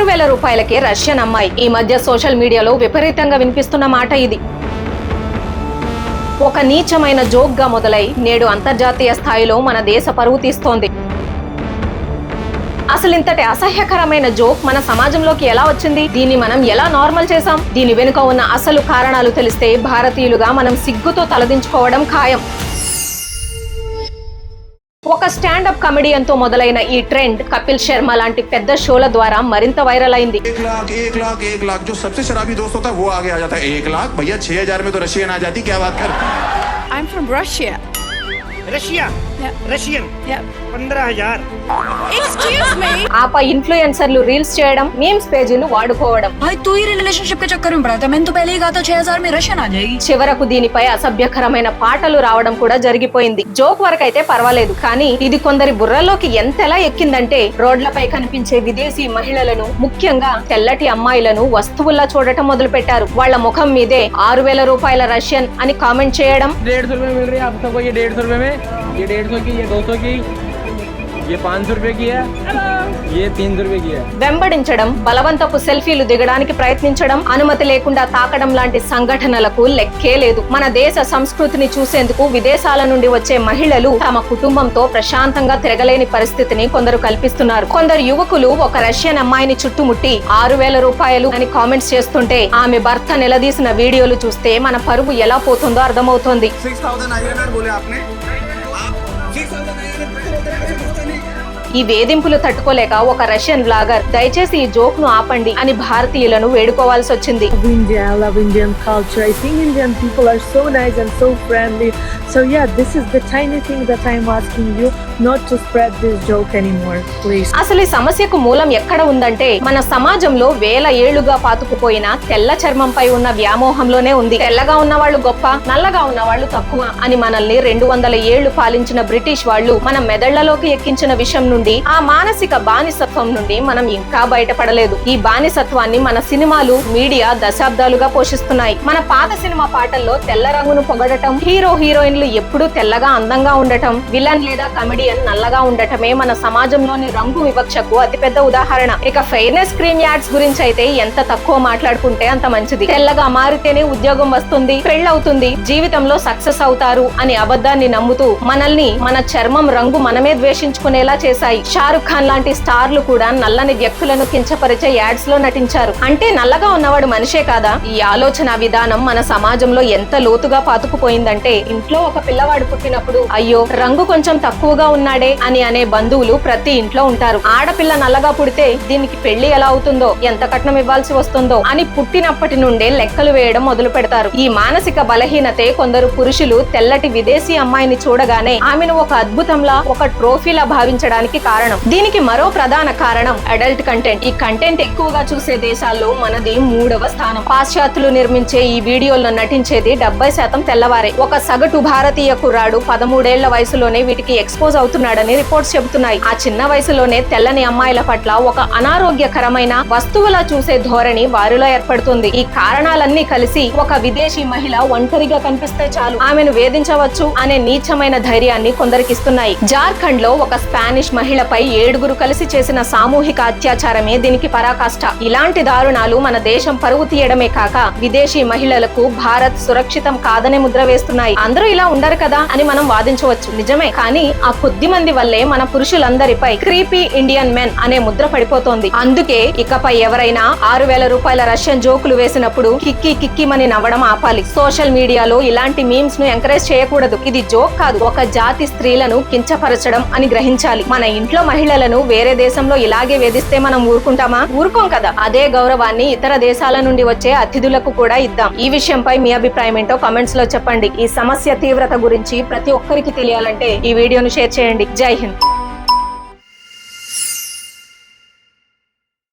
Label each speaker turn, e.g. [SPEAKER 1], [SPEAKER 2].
[SPEAKER 1] 6,000 రూపాయలకే రష్యన్ అమ్మాయి. ఈ మధ్య సోషల్ మీడియాలో విపరీతంగా వినిపిస్తున్న మాట ఇది. ఒక నీచమైన జోక్ గా మొదలై నేడు అంతర్జాతీయ స్థాయిలో మన దేశ పరువు తీస్తోంది. అసలు ఇంతటి అసహ్యకరమైన జోక్ మన సమాజంలోకి ఎలా వచ్చింది? దీన్ని మనం ఎలా నార్మల్ చేశాం? దీని వెనుక ఉన్న అసలు కారణాలు తెలిస్తే భారతీయులుగా మనం సిగ్గుతో తలదించుకోవడం ఖాయం. ఒక స్టాండప్ కమెడియన్ తో మొదలైన ఈ ట్రెండ్ కపిల్ శర్మ లాంటి పెద్ద షోల ద్వారా మరింత వైరల్ అయింది.
[SPEAKER 2] 1 लाख जो सबसे शराबी दोस्त होता है वो आगे आ जाता है. 1 लाख भैया 6,000 में तो रशियन आ जाती. क्या बात कर?
[SPEAKER 3] I'm from Russia.
[SPEAKER 4] Russia Russian 15,000.
[SPEAKER 3] Excuse me.
[SPEAKER 1] ఆపై ఇన్ఫ్లుయెన్సర్లు రీల్స్ చేయడం, మీమ్స్ పేజీలు వాడుకోవడం.
[SPEAKER 3] भाई तू ही रिलेशनशिप के चक्कर में पड़ा था. मैंने तो पहले ही कहा था 6,000 में रशियन आ जाएगी.
[SPEAKER 1] చివరకు దీనిపై అసభ్యకరమైన పాటలు రావడం కూడా జరిగిపోయింది. జోక్ వరకు అయితే పర్వాలేదు, కానీ ఇది కొందరి బుర్రలోకి ఎంతలా ఎక్కిందంటే రోడ్లపై కనిపించే విదేశీ మహిళలను, ముఖ్యంగా తెల్లటి అమ్మాయిలను వస్తువుల్లా చూడటం మొదలు పెట్టారు. వాళ్ల ముఖం మీదే 6,000 రూపాయల రష్యన్ అని కామెంట్ చేయడం.
[SPEAKER 5] 150 रुपए मिल रही है आप सबको. ये 150 रुपए में, ये 150 की, ये 200 की, ये 500 रुपए की है, ये 300 रुपए की है.
[SPEAKER 1] వెంబడించడం, బలవంతపు సెల్ఫీలు దిగడానికి ప్రయత్నించడం, అనుమతి లేకుండా తాకడం లాంటి సంఘటనలకు లెక్కే లేదు. మన దేశ సంస్కృతిని చూసేందుకు విదేశాల నుండి వచ్చే మహిళలు తమ కుటుంబంతో ప్రశాంతంగా తిరగలేని పరిస్థితిని కొందరు కల్పిస్తున్నారు. కొందరు యువకులు ఒక రష్యన్ అమ్మాయిని చుట్టుముట్టి 6,000 రూపాయలు అని కామెంట్స్ చేస్తుంటే ఆమె భర్త నిలదీసిన వీడియోలు చూస్తే మన పరువు ఎలా పోతుందో అర్థమవుతోంది.
[SPEAKER 2] 6,900 बोले आपने. 6,900
[SPEAKER 1] ఈ వేధింపులు తట్టుకోలేక ఒక రష్యన్ బ్లాగర్ దయచేసి ఈ జోక్ ను ఆపండి అని భారతీయులను వేడుకోవాల్సి వచ్చింది.
[SPEAKER 6] India, I love Indian culture. I think Indian people are so nice and so friendly. So yeah, this is the tiny thing that I'm asking you not to spread this joke anymore, please.
[SPEAKER 1] అసలు ఈ సమస్యకు మూలం ఎక్కడ ఉందంటే మన సమాజంలో వేల ఏళ్లుగా పాతుకుపోయిన తెల్ల చర్మంపై ఉన్న వ్యామోహంలోనే ఉంది. తెల్లగా ఉన్న వాళ్ళు గొప్ప, నల్లగా ఉన్న వాళ్ళు తక్కువ అని మనల్ని 200 ఏళ్లు పాలించిన బ్రిటిష్ వాళ్ళు మన మెదళ్లలోకి ఎక్కించిన విషయం నుండి, ఆ మానసిక బానిసత్వం నుండి మనం ఇంకా బయటపడలేదు. ఈ బానిసత్వాన్ని మన సినిమాలు, మీడియా దశాబ్దాలుగా పోషిస్తున్నాయి. మన పాత సినిమా పాటల్లో తెల్ల రంగును పొగడటం, హీరో హీరోయిన్లు ఎప్పుడూ తెల్లగా అందంగా ఉండటం, విలన్ లేదా కమెడియన్ నల్లగా ఉండటమే మన సమాజంలోని రంగు వివక్షకు అతిపెద్ద ఉదాహరణ. ఇక ఫెయిర్నెస్ క్రీమ్ యాడ్స్ గురించి అయితే ఎంత తక్కువ మాట్లాడుకుంటే అంత మంచిది. తెల్లగా మారితేనే ఉద్యోగం వస్తుంది, పెళ్ళవుతుంది, జీవితంలో సక్సెస్ అవుతారు అని అబద్ధాన్ని నమ్ముతూ మనల్ని మన చర్మం రంగు మనమే ద్వేషించుకునేలా చేశాయి. షారుఖ్ ఖాన్ లాంటి స్టార్లు కూడా నల్లని వ్యక్తులను కించపరిచే యాడ్స్ లో నటించారు. అంటే నల్లగా ఉన్నవాడు మనిషే కాదా? ఈ ఆలోచన విధానం మన సమాజంలో ఎంత లోతుగా పాతుకుపోయిందంటే ఇంట్లో ఒక పిల్లవాడు పుట్టినప్పుడు అయ్యో రంగు కొంచెం తక్కువగా ఉన్నాడే అని అనే బంధువులు ప్రతి ఇంట్లో ఉంటారు. ఆడపిల్ల నల్లగా పుడితే దీనికి పెళ్లి ఎలా అవుతుందో, ఎంత కట్నం ఇవ్వాల్సి వస్తుందో అని పుట్టినప్పటి నుండే లెక్కలు వేయడం మొదలు పెడతారు. ఈ మానసిక బలహీనతే కొందరు పురుషులు తెల్లటి విదేశీ అమ్మాయిని చూడగానే ఆమెను ఒక అద్భుతంలా, ఒక ట్రోఫీలా భావించడానికి కారణం. దీనికి మరో ప్రధాన కారణం అడల్ట్ కంటెంట్. ఈ కంటెంట్ ఎక్కువగా చూసే దేశాల్లో మనది 3వ స్థానం. పాశ్చాత్యులు నిర్మించే ఈ వీడియోల్లో నటించేది 70% తెల్లవారే. ఒక సగటు భారతీయ కుర్రాడు 13 ఏళ్ల వయసులోనే వీటికి ఎక్స్పోజ్ అవుతున్నాడని రిపోర్ట్స్ చెబుతున్నాయి. ఆ చిన్న వయసులోనే తెల్లని అమ్మాయిల పట్ల ఒక అనారోగ్యకరమైన వస్తువులా చూసే ధోరణి వారిలో ఏర్పడుతుంది. ఈ కారణాలన్నీ కలిసి ఒక విదేశీ మహిళ ఒంటరిగా కనిపిస్తే చాలు ఆమెను వేధించవచ్చు అనే నీచమైన ధైర్యాన్ని కొందరికిస్తున్నాయి. జార్ఖండ్ లో ఒక స్పానిష్ మహిళపై 7 కలిసి చేసిన సామూహిక అత్యాచారమే దీనికి పరాకాష్ట. ఇలాంటి దారుణాలు మన దేశం పరువు తీయడమే కాక విదేశీ మహిళలకు భారత్ సురక్షితం కాదనే ముద్ర వేస్తున్నాయి. అందరూ ఇలా ఉండరు కదా అని మనం వాదించవచ్చు, నిజమే. కానీ ఆ కొద్ది మంది వల్లే మన పురుషులందరిపై క్రీపీ ఇండియన్ మెన్ అనే ముద్ర పడిపోతోంది. అందుకే ఇకపై ఎవరైనా 6,000 రూపాయల రష్యన్ జోకులు వేసినప్పుడు కిక్కిమని నవ్వడం ఆపాలి. సోషల్ మీడియాలో ఇలాంటి మీమ్స్ ను ఎంకరేజ్ చేయకూడదు. ఇది జోక్ కాదు, ఒక జాతి స్త్రీలను కించపరచడం అని గ్రహించాలి. మన ఇంట్లో మహిళలను వేరే దేశంలో ఇలాగే వేధిస్తే మనం ఊరుకుంటామా? ఊరుకోం కదా. అదే గౌరవాన్ని ఇతర దేశాల నుండి వచ్చే అతిథులకు కూడా ఇద్దాం. ఈ విషయంపై మీ అభిప్రాయం ఏంటో కామెంట్స్ లో చెప్పండి. ఈ సమస్య తీవ్రత గురించి ప్రతి ఒక్కరికి తెలియాలంటే ఈ వీడియోను షేర్ చేయండి. జై హింద్.